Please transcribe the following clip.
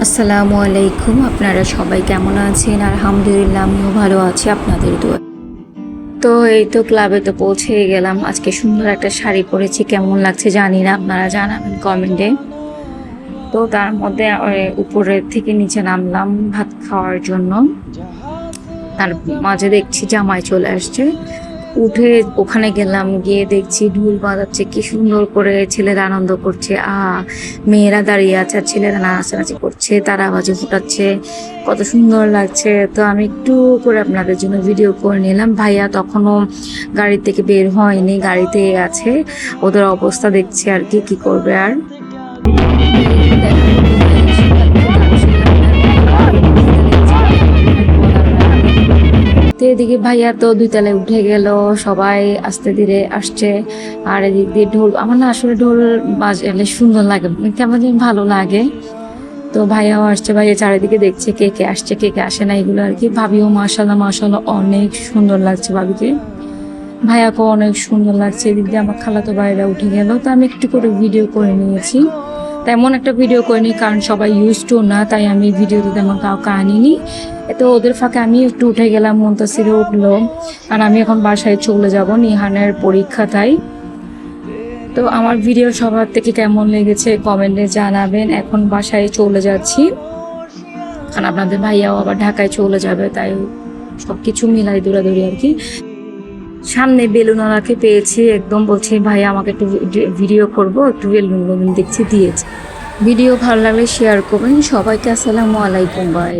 আসসালামু আলাইকুম। আপনারা সবাই কেমন আছেন? আলহামদুলিল্লাহ আমিও ভালো আছি আপনাদের দোয়ায়। তো এই তো ক্লাবে তো পৌঁছেই গেলাম। আজকে সুন্দর একটা শাড়ি পরেছি, কেমন লাগছে জানি না, আপনারা জানাবেন কমেন্টে। তো তার মধ্যে উপরের থেকে নিচে নামলাম ভাত খাওয়ার জন্য। তার মাঝে দেখছি জামাই চলে আসছে, উঠে ওখানে গেলাম, গিয়ে দেখছি ঢোল বাজাচ্ছে, কি সুন্দর করে ছেলেরা আনন্দ করছে। মেয়েরা দাঁড়িয়ে আছে আর ছেলেরা নাচানাচি করছে, তারা আওয়াজে ফুটাচ্ছে, কত সুন্দর লাগছে। তো আমি একটু করে আপনাদের জন্য ভিডিও করে নিলাম। ভাইয়া তখনও গাড়ি থেকে বের হয়নি, গাড়িতে আছে, ওদের অবস্থা দেখছে আর কি কি করবে আর। তো এদিকে ভাইয়া তো 2 তলায় উঠে গেল, সবাই আস্তে ধীরে আসছে। আর এদিক দিয়ে ঢোল, আমার না আসলে ঢোল বাজলে সুন্দর লাগে, কেমন যেন ভালো লাগে। তো ভাইয়াও আসছে, ভাইয়া চারিদিকে দেখছে কে কে আসছে কে কে আসে না, এগুলো আর কি। ভাবিও মাশাল্লাহ মাশাল্লাহ অনেক সুন্দর লাগছে ভাবিকে, ভাইয়াকেও অনেক সুন্দর লাগছে। এদিক দিয়ে আমার খালাতো ভাইরা উঠে গেল, তো আমি একটু করে ভিডিও করে নিয়েছি। তেমন একটা ভিডিও করিনি কারণ সবাই ইউজ টু না, তাই আমি ভিডিওতে তেমন কাউকে আনিনি। তো ওদের ফাঁকে আমি একটু উঠে গেলাম, মুনতাসিরও উঠলো, কারণ আমি এখন বাসায় চলে যাব, নিহানের পরীক্ষা তাই। তো আমার ভিডিও সবার থেকে কেমন লেগেছে কমেন্টে জানাবেন। এখন বাসায় চলে যাচ্ছি, কারণ আপনাদের ভাইয়াও আবার ঢাকায় চলে যাবে, তাই সবকিছু মিলাই দৌড়াদৌড়ি আর কি। সামনে বেলুনওয়ালাকে পেয়েছি, একদম বলছি ভাইয়া আমাকে একটু ভিডিও করবো, একটু বেলুন দেখছি, দিয়েছে। ভিডিও ভালো লাগলে শেয়ার করবেন। সবাইকে আসসালামু আলাইকুম, বাই।